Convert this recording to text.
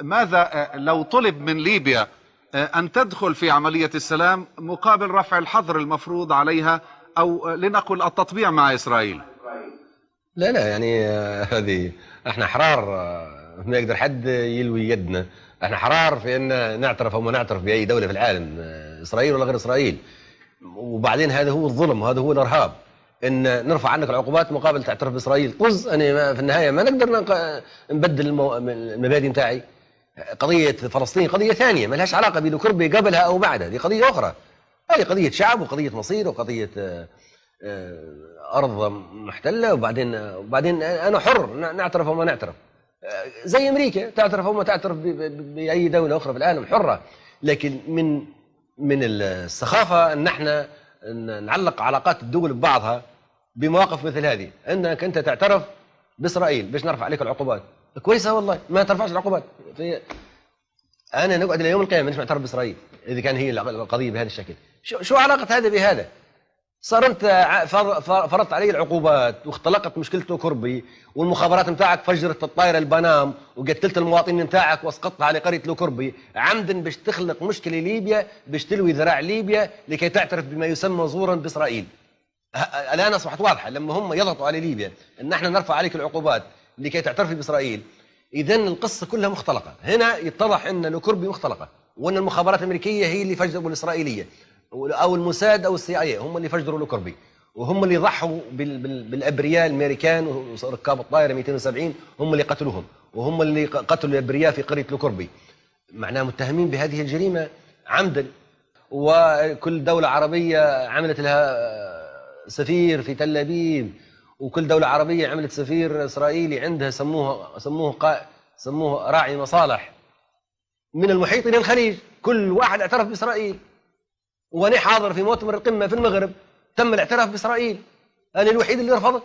ماذا لو طلب من ليبيا أن تدخل في عملية السلام مقابل رفع الحظر المفروض عليها، أو لنقل التطبيع مع إسرائيل؟ لا لا، يعني هذه احنا احرار، ما يقدر حد يلوي يدنا. احنا احرار في ان نعترف او ما نعترف باي دوله في العالم، اسرائيل ولا غير اسرائيل. وبعدين هذا هو الظلم وهذا هو الارهاب، ان نرفع عنك العقوبات مقابل تعترف باسرائيل. طز، انا في النهايه ما نقدر نبدل المبادئ نتاعي. قضيه فلسطين قضيه ثانيه ما لهاش علاقه بكربي قبلها او بعدها، دي قضيه اخرى. هذه قضيه شعب وقضيه مصير وقضيه ارض محتله. وبعدين انا حر نعترف او ما نعترف، زي امريكا تعترف او ما تعترف باي دوله اخرى في العالم، حره. لكن من السخافه ان احنا نعلق علاقات الدول ببعضها بمواقف مثل هذه، انك انت تعترف باسرائيل باش نرفع عليك العقوبات. كويسه والله، ما ترفعش العقوبات. انا نقعد الى يوم القيامه مش معترف باسرائيل اذا كان هي القضيه بهذا الشكل. شو علاقه هذا بهذا؟ صار انت فرضت علي العقوبات واختلقت مشكلته كربي، والمخابرات نتاعك فجرت الطائره البنام وقتلت المواطنين نتاعك واسقطتها على قريه لوكربي عمدا باش تخلق مشكله ليبيا، باش تلوي ذراع ليبيا لكي تعترف بما يسمى زورا باسرائيل. الان اصبحت واضحه لما هم يضغطوا على ليبيا ان احنا نرفع عليك العقوبات لكي تعترفي باسرائيل. اذا القصه كلها مختلقه. هنا يتضح ان لوكربي مختلقه، وان المخابرات الامريكيه هي اللي فجروا الاسرائيليه، او الموساد او السي اي هم اللي فجروا لوكربي، وهم اللي ضحوا بالابرياء الامريكان وركاب الطائره 270 هم اللي قتلوهم، وهم اللي قتلوا الابرياء في قريه لوكربي. معناه متهمين بهذه الجريمه عمدا. وكل دوله عربيه عملت لها سفير في تل ابيب، وكل دوله عربيه عملت سفير اسرائيلي عندها، سموه راعي مصالح. من المحيط الى الخليج كل واحد اعترف باسرائيل. وانا حاضر في مؤتمر القمه في المغرب تم الاعتراف باسرائيل، انا الوحيد اللي رفضت.